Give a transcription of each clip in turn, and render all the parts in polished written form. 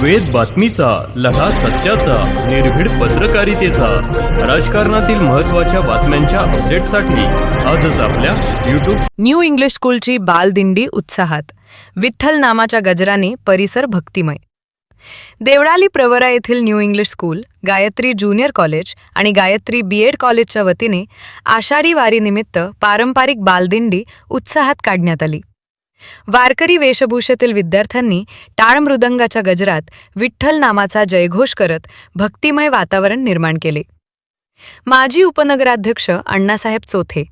वेद बातमीचा, लढा सत्याचा, निर्भीड पत्रकारितेचा, राजकारणातील महत्त्वाच्या बातम्यांच्या अपडेटसाठी आजच आपल्या YouTube न्यू इंग्लिश स्कूलची बालदिंडी उत्साहात. विठ्ठल नामाच्या गजराने परिसर भक्तिमय. देवळाली प्रवरा येथील new English school, Gayatri junior college आणि गायत्री बीएड कॉलेजच्या वतीने आषाढी वारीनिमित्त पारंपरिक बालदिंडी उत्साहात काढण्यात आली. वारकरी वेशभूषेतील विद्यार्थ्यांनी टाळ मृदंगाच्या गजरात विठ्ठल नामाचा जयघोष करत भक्तिमय वातावरण निर्माण केले. माजी उपनगराध्यक्ष अण्णासाहेब चोथे,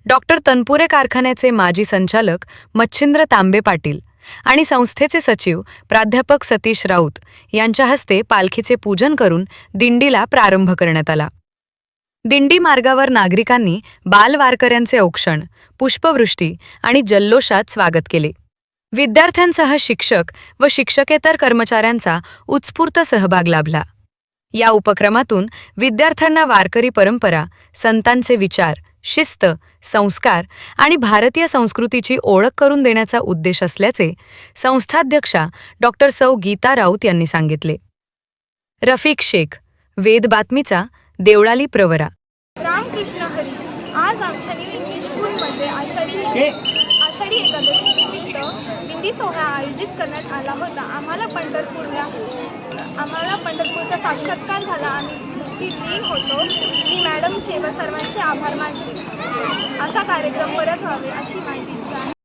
डॉक्टर तनपुरे कारखान्याचे माजी संचालक मच्छिंद्र तांबे पाटील आणि संस्थेचे सचिव प्राध्यापक सतीश राऊत यांच्या हस्ते पालखीचे पूजन करून दिंडीला प्रारंभ करण्यात आला. दिंडी मार्गावर नागरिकांनी बाल वारकऱ्यांचे औक्षण, पुष्पवृष्टी आणि जल्लोषात स्वागत केले. विद्यार्थ्यांसह शिक्षक व शिक्षकेतर कर्मचाऱ्यांचा उत्स्फूर्त सहभाग लाभला. या उपक्रमातून विद्यार्थ्यांना वारकरी परंपरा, संतांचे विचार, शिस्त, संस्कार आणि भारतीय संस्कृतीची ओळख करून देण्याचा उद्देश असल्याचे संस्थाध्यक्षा डॉक्टर सौ गीता राऊत यांनी सांगितले. रफिक शेख, वेद बातमीचा, देवळाली प्रवरा. रामकृष्ण हरी. आज आमच्या न्यू इंग्लिश स्कूलमध्ये आषाढी एकादशी निमित्त दिंडी सोहळा आयोजित करण्यात आला होता. आम्हाला पंढरपूरचा साक्षात्कार झाला. आम्ही भक्तीली होतो. मी मॅडमचे व सर्वांचे आभार मानते. असा कार्यक्रम परत व्हावे अशी माझी इच्छा आहे.